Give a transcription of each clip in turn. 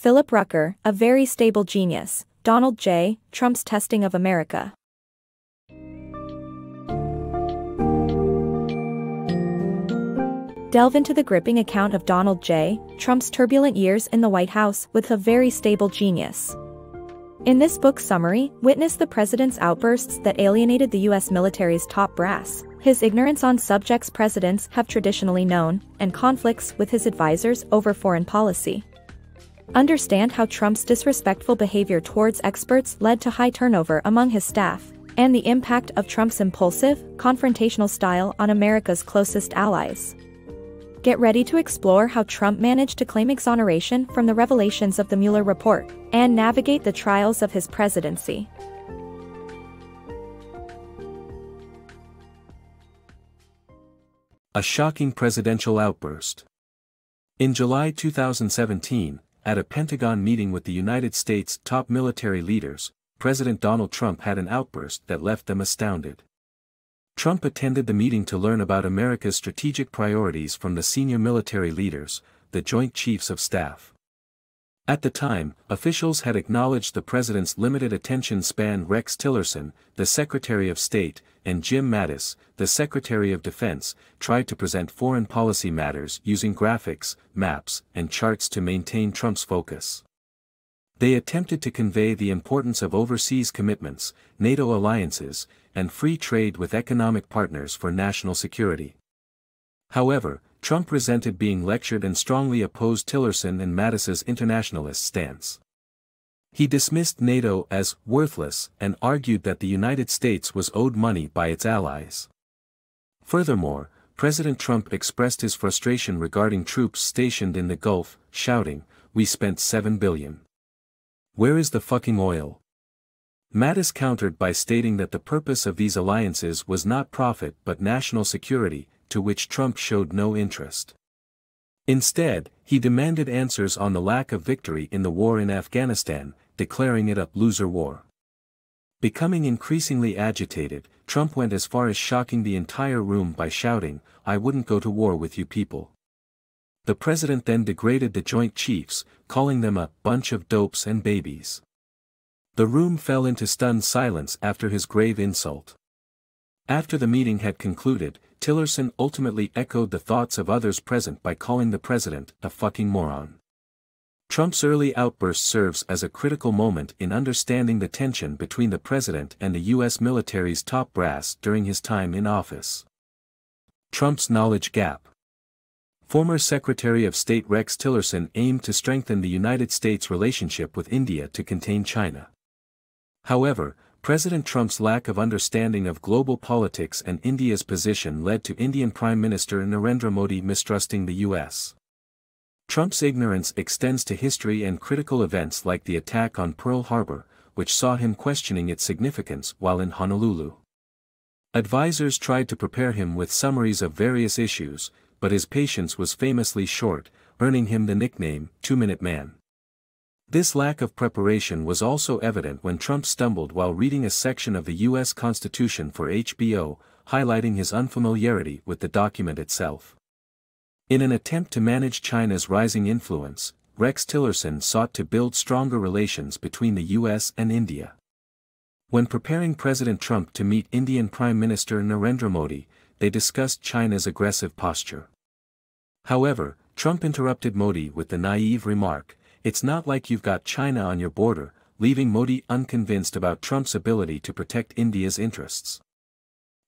Philip Rucker, A Very Stable Genius, Donald J. Trump's Testing of America. Delve into the gripping account of Donald J. Trump's turbulent years in the White House with A Very Stable Genius. In this book summary, witness the president's outbursts that alienated the U.S. military's top brass, his ignorance on subjects presidents have traditionally known, and conflicts with his advisors over foreign policy. Understand how Trump's disrespectful behavior towards experts led to high turnover among his staff, and the impact of Trump's impulsive, confrontational style on America's closest allies. Get ready to explore how Trump managed to claim exoneration from the revelations of the Mueller report, and navigate the trials of his presidency. A shocking presidential outburst. In July 2017, at a Pentagon meeting with the United States' top military leaders, President Donald Trump had an outburst that left them astounded. Trump attended the meeting to learn about America's strategic priorities from the senior military leaders, the Joint Chiefs of Staff. At the time, officials had acknowledged the president's limited attention span. Rex Tillerson, the Secretary of State, and Jim Mattis, the Secretary of Defense, tried to present foreign policy matters using graphics, maps, and charts to maintain Trump's focus. They attempted to convey the importance of overseas commitments, NATO alliances, and free trade with economic partners for national security. However, Trump resented being lectured and strongly opposed Tillerson and Mattis's internationalist stance. He dismissed NATO as worthless and argued that the United States was owed money by its allies. Furthermore, President Trump expressed his frustration regarding troops stationed in the Gulf, shouting, "We spent $7 billion. Where is the fucking oil?" Mattis countered by stating that the purpose of these alliances was not profit but national security, to which Trump showed no interest. Instead, he demanded answers on the lack of victory in the war in Afghanistan, declaring it a loser war. Becoming increasingly agitated, Trump went as far as shocking the entire room by shouting, "I wouldn't go to war with you people." The president then degraded the Joint Chiefs, calling them a bunch of dopes and babies. The room fell into stunned silence after his grave insult. After the meeting had concluded, Tillerson ultimately echoed the thoughts of others present by calling the president a fucking moron. Trump's early outburst serves as a critical moment in understanding the tension between the president and the U.S. military's top brass during his time in office. Trump's knowledge gap. Former Secretary of State Rex Tillerson aimed to strengthen the United States' relationship with India to contain China. However, President Trump's lack of understanding of global politics and India's position led to Indian Prime Minister Narendra Modi mistrusting the U.S. Trump's ignorance extends to history and critical events like the attack on Pearl Harbor, which saw him questioning its significance while in Honolulu. Advisors tried to prepare him with summaries of various issues, but his patience was famously short, earning him the nickname, "Two-Minute Man." This lack of preparation was also evident when Trump stumbled while reading a section of the U.S. Constitution for HBO, highlighting his unfamiliarity with the document itself. In an attempt to manage China's rising influence, Rex Tillerson sought to build stronger relations between the U.S. and India. When preparing President Trump to meet Indian Prime Minister Narendra Modi, they discussed China's aggressive posture. However, Trump interrupted Modi with the naive remark, "It's not like you've got China on your border," leaving Modi unconvinced about Trump's ability to protect India's interests.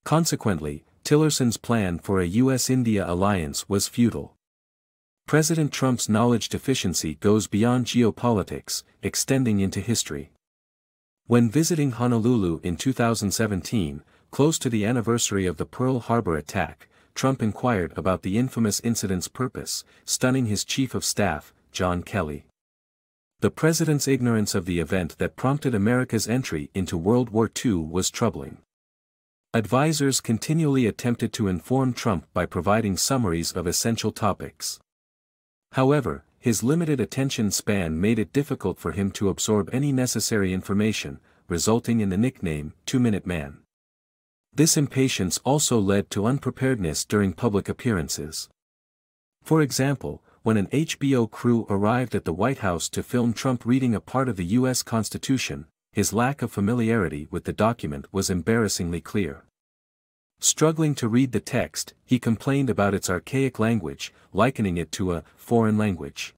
Consequently, Tillerson's plan for a U.S.-India alliance was futile. President Trump's knowledge deficiency goes beyond geopolitics, extending into history. When visiting Honolulu in 2017, close to the anniversary of the Pearl Harbor attack, Trump inquired about the infamous incident's purpose, stunning his chief of staff, John Kelly. The president's ignorance of the event that prompted America's entry into World War II was troubling. Advisors continually attempted to inform Trump by providing summaries of essential topics. However, his limited attention span made it difficult for him to absorb any necessary information, resulting in the nickname, "Two-Minute Man." This impatience also led to unpreparedness during public appearances. For example, when an HBO crew arrived at the White House to film Trump reading a part of the U.S. Constitution, his lack of familiarity with the document was embarrassingly clear. Struggling to read the text, he complained about its archaic language, likening it to a foreign language.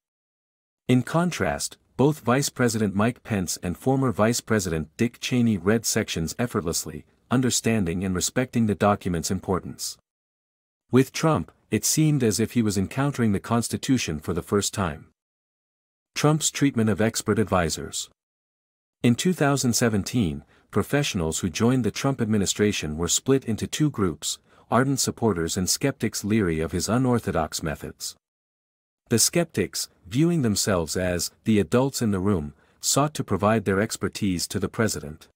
In contrast, both Vice President Mike Pence and former Vice President Dick Cheney read sections effortlessly, understanding and respecting the document's importance. With Trump, it seemed as if he was encountering the Constitution for the first time. Trump's treatment of expert advisors. In 2017, professionals who joined the Trump administration were split into two groups: ardent supporters and skeptics leery of his unorthodox methods. The skeptics, viewing themselves as the adults in the room, sought to provide their expertise to the president.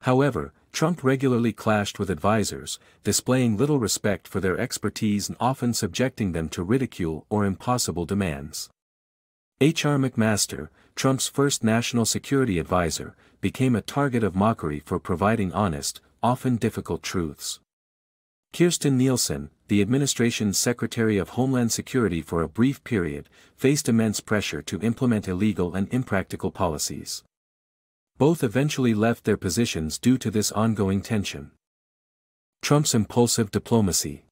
However, Trump regularly clashed with advisors, displaying little respect for their expertise and often subjecting them to ridicule or impossible demands. H.R. McMaster, Trump's first national security advisor, became a target of mockery for providing honest, often difficult truths. Kirstjen Nielsen, the administration's Secretary of Homeland Security for a brief period, faced immense pressure to implement illegal and impractical policies. Both eventually left their positions due to this ongoing tension. Trump's impulsive diplomacy.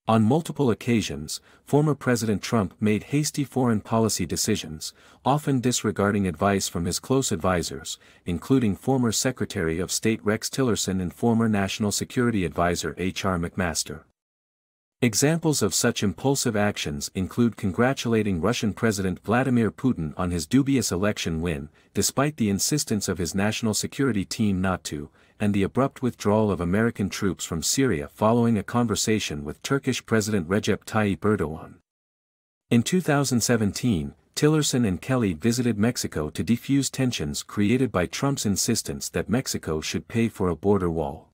On multiple occasions, former President Trump made hasty foreign policy decisions, often disregarding advice from his close advisors, including former Secretary of State Rex Tillerson and former National Security Advisor H.R. McMaster. Examples of such impulsive actions include congratulating Russian President Vladimir Putin on his dubious election win, despite the insistence of his national security team not to, and the abrupt withdrawal of American troops from Syria following a conversation with Turkish President Recep Tayyip Erdogan. In 2017, Tillerson and Kelly visited Mexico to defuse tensions created by Trump's insistence that Mexico should pay for a border wall.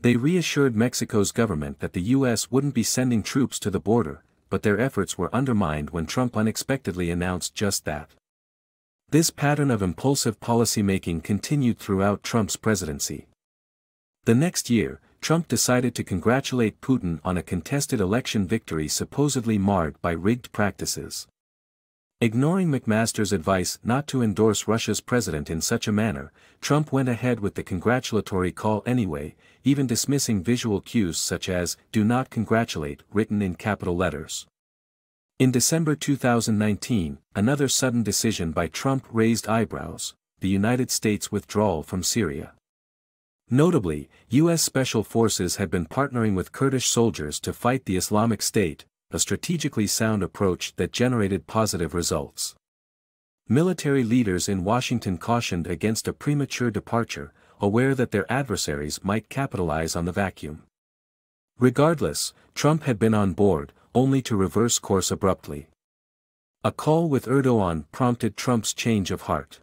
They reassured Mexico's government that the U.S. wouldn't be sending troops to the border, but their efforts were undermined when Trump unexpectedly announced just that. This pattern of impulsive policymaking continued throughout Trump's presidency. The next year, Trump decided to congratulate Putin on a contested election victory supposedly marred by rigged practices. Ignoring McMaster's advice not to endorse Russia's president in such a manner, Trump went ahead with the congratulatory call anyway, even dismissing visual cues such as "Do not congratulate" written in capital letters. In December 2019, another sudden decision by Trump raised eyebrows: the United States withdrawal from Syria. Notably, U.S. Special Forces had been partnering with Kurdish soldiers to fight the Islamic State, a strategically sound approach that generated positive results. Military leaders in Washington cautioned against a premature departure, aware that their adversaries might capitalize on the vacuum. Regardless, Trump had been on board, only to reverse course abruptly. A call with Erdogan prompted Trump's change of heart.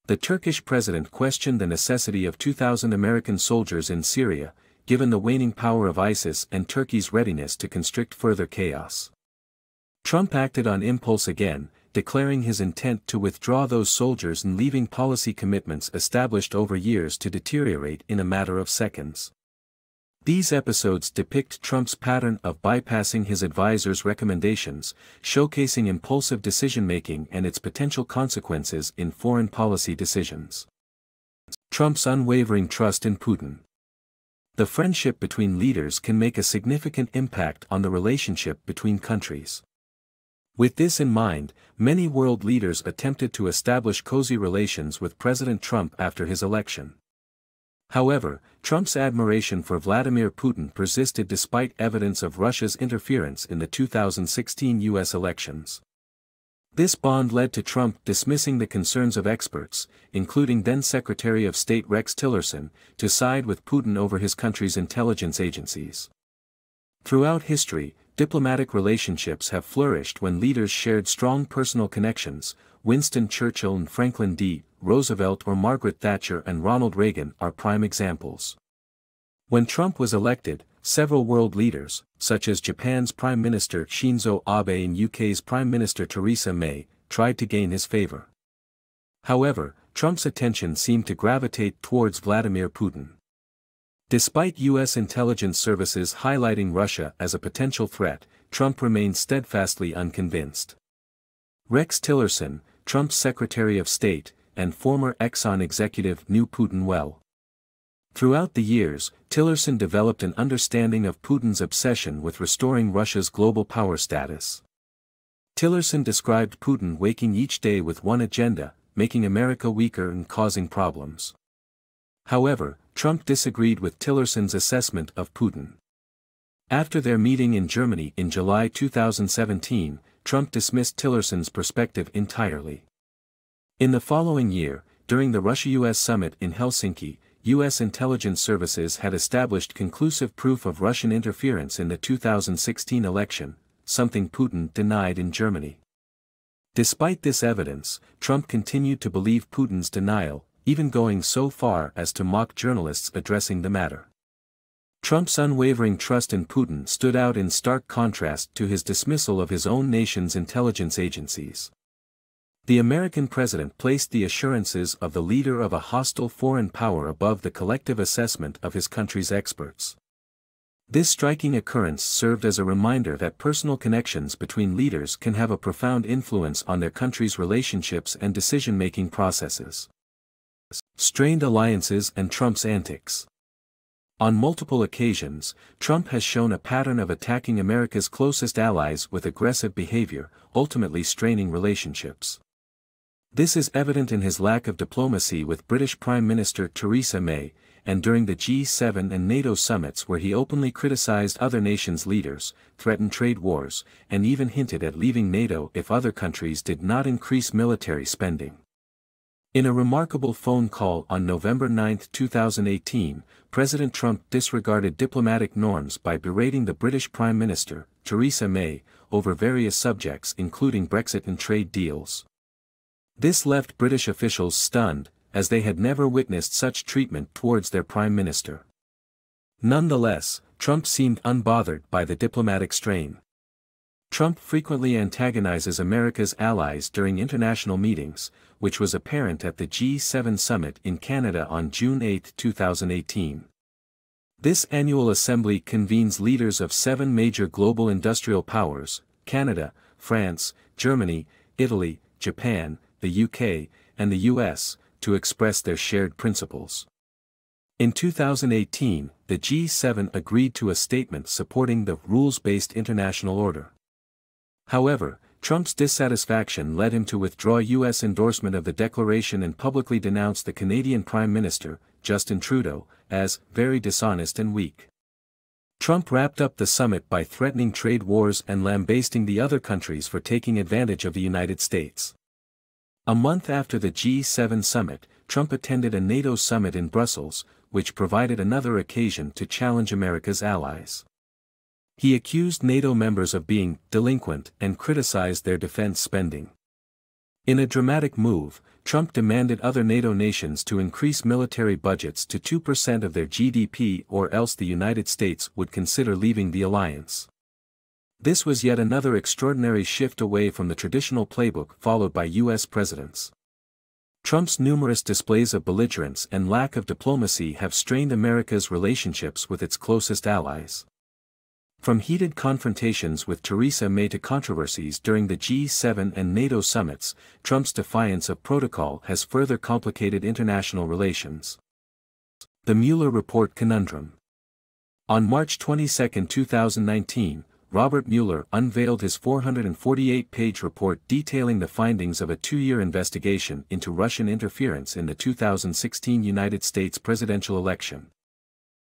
The Turkish president questioned the necessity of 2,000 American soldiers in Syria, given the waning power of ISIS and Turkey's readiness to constrict further chaos. Trump acted on impulse again, declaring his intent to withdraw those soldiers and leaving policy commitments established over years to deteriorate in a matter of seconds. These episodes depict Trump's pattern of bypassing his advisors' recommendations, showcasing impulsive decision-making and its potential consequences in foreign policy decisions. Trump's unwavering trust in Putin. The friendship between leaders can make a significant impact on the relationship between countries. With this in mind, many world leaders attempted to establish cozy relations with President Trump after his election. However, Trump's admiration for Vladimir Putin persisted despite evidence of Russia's interference in the 2016 U.S. elections. This bond led to Trump dismissing the concerns of experts, including then-Secretary of State Rex Tillerson, to side with Putin over his country's intelligence agencies. Throughout history, diplomatic relationships have flourished when leaders shared strong personal connections. Winston Churchill and Franklin D. Roosevelt or Margaret Thatcher and Ronald Reagan are prime examples. When Trump was elected, several world leaders, such as Japan's Prime Minister Shinzo Abe and UK's Prime Minister Theresa May, tried to gain his favor. However, Trump's attention seemed to gravitate towards Vladimir Putin. Despite U.S. intelligence services highlighting Russia as a potential threat, Trump remained steadfastly unconvinced. Rex Tillerson, Trump's Secretary of State, and former Exxon executive, knew Putin well. Throughout the years, Tillerson developed an understanding of Putin's obsession with restoring Russia's global power status. Tillerson described Putin waking each day with one agenda: making America weaker and causing problems. However, Trump disagreed with Tillerson's assessment of Putin. After their meeting in Germany in July 2017, Trump dismissed Tillerson's perspective entirely. In the following year, during the Russia-US summit in Helsinki, U.S. intelligence services had established conclusive proof of Russian interference in the 2016 election, something Putin denied in Germany. Despite this evidence, Trump continued to believe Putin's denial, even going so far as to mock journalists addressing the matter. Trump's unwavering trust in Putin stood out in stark contrast to his dismissal of his own nation's intelligence agencies. The American president placed the assurances of the leader of a hostile foreign power above the collective assessment of his country's experts. This striking occurrence served as a reminder that personal connections between leaders can have a profound influence on their country's relationships and decision-making processes. Strained alliances and Trump's antics. On multiple occasions, Trump has shown a pattern of attacking America's closest allies with aggressive behavior, ultimately straining relationships. This is evident in his lack of diplomacy with British Prime Minister Theresa May, and during the G7 and NATO summits where he openly criticized other nations' leaders, threatened trade wars, and even hinted at leaving NATO if other countries did not increase military spending. In a remarkable phone call on November 9, 2018, President Trump disregarded diplomatic norms by berating the British Prime Minister, Theresa May, over various subjects including Brexit and trade deals. This left British officials stunned, as they had never witnessed such treatment towards their Prime Minister. Nonetheless, Trump seemed unbothered by the diplomatic strain. Trump frequently antagonizes America's allies during international meetings, which was apparent at the G7 summit in Canada on June 8, 2018. This annual assembly convenes leaders of 7 major global industrial powers: Canada, France, Germany, Italy, Japan, the UK, and the US, to express their shared principles. In 2018, the G7 agreed to a statement supporting the rules-based international order. However, Trump's dissatisfaction led him to withdraw U.S. endorsement of the declaration and publicly denounce the Canadian Prime Minister, Justin Trudeau, as very dishonest and weak. Trump wrapped up the summit by threatening trade wars and lambasting the other countries for taking advantage of the United States. A month after the G7 summit, Trump attended a NATO summit in Brussels, which provided another occasion to challenge America's allies. He accused NATO members of being delinquent and criticized their defense spending. In a dramatic move, Trump demanded other NATO nations to increase military budgets to 2% of their GDP or else the United States would consider leaving the alliance. This was yet another extraordinary shift away from the traditional playbook followed by U.S. presidents. Trump's numerous displays of belligerence and lack of diplomacy have strained America's relationships with its closest allies. From heated confrontations with Theresa May to controversies during the G7 and NATO summits, Trump's defiance of protocol has further complicated international relations. The Mueller Report Conundrum. On March 22, 2019, Robert Mueller unveiled his 448-page report detailing the findings of a 2-year investigation into Russian interference in the 2016 United States presidential election.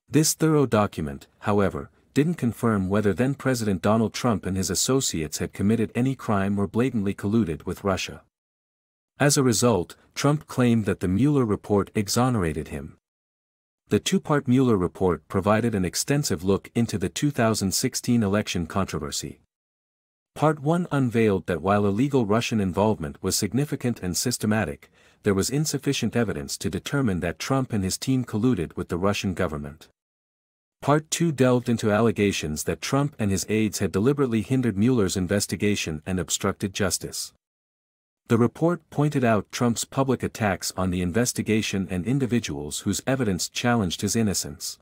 This thorough document, however, didn't confirm whether then-President Donald Trump and his associates had committed any crime or blatantly colluded with Russia. As a result, Trump claimed that the Mueller report exonerated him. The 2-part Mueller report provided an extensive look into the 2016 election controversy. Part 1 unveiled that while illegal Russian involvement was significant and systematic, there was insufficient evidence to determine that Trump and his team colluded with the Russian government. Part 2 delved into allegations that Trump and his aides had deliberately hindered Mueller's investigation and obstructed justice. The report pointed out Trump's public attacks on the investigation and individuals whose evidence challenged his innocence.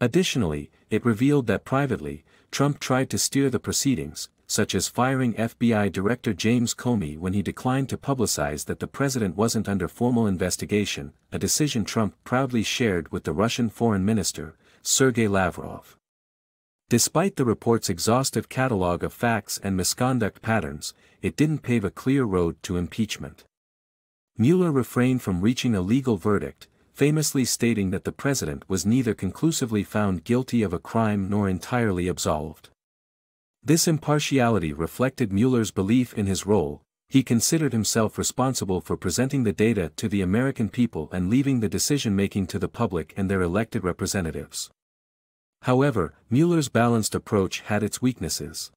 Additionally, it revealed that privately, Trump tried to steer the proceedings, such as firing FBI Director James Comey when he declined to publicize that the president wasn't under formal investigation, a decision Trump proudly shared with the Russian Foreign Minister, Sergei Lavrov. Despite the report's exhaustive catalog of facts and misconduct patterns, it didn't pave a clear road to impeachment. Mueller refrained from reaching a legal verdict, famously stating that the president was neither conclusively found guilty of a crime nor entirely absolved. This impartiality reflected Mueller's belief in his role. He considered himself responsible for presenting the data to the American people and leaving the decision-making to the public and their elected representatives. However, Mueller's balanced approach had its weaknesses.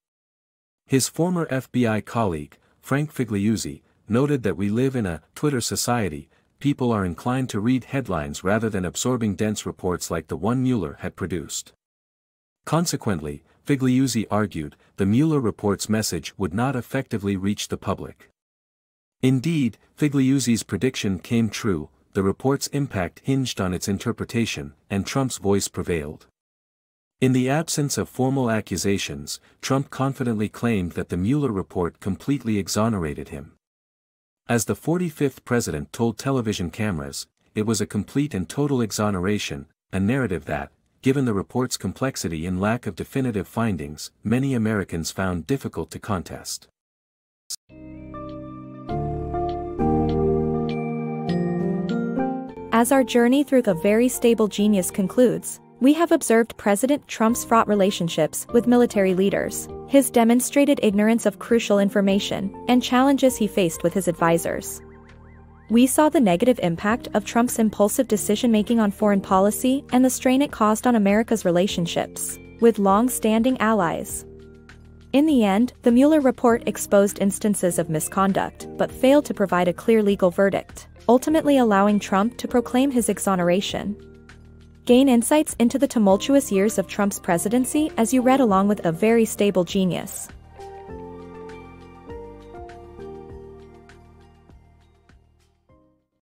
His former FBI colleague, Frank Figliuzzi, noted that we live in a Twitter society. People are inclined to read headlines rather than absorbing dense reports like the one Mueller had produced. Consequently, Figliuzzi argued, the Mueller report's message would not effectively reach the public. Indeed, Figliuzzi's prediction came true, the report's impact hinged on its interpretation, and Trump's voice prevailed. In the absence of formal accusations, Trump confidently claimed that the Mueller report completely exonerated him. As the 45th president told television cameras, it was a complete and total exoneration, a narrative that, given the report's complexity and lack of definitive findings, many Americans found difficult to contest. As our journey through the Very Stable Genius concludes, we have observed President Trump's fraught relationships with military leaders, his demonstrated ignorance of crucial information, and challenges he faced with his advisors. We saw the negative impact of Trump's impulsive decision-making on foreign policy and the strain it caused on America's relationships with long-standing allies. In the end, the Mueller report exposed instances of misconduct but failed to provide a clear legal verdict, ultimately allowing Trump to proclaim his exoneration. Gain insights into the tumultuous years of Trump's presidency as you read along with A Very Stable Genius.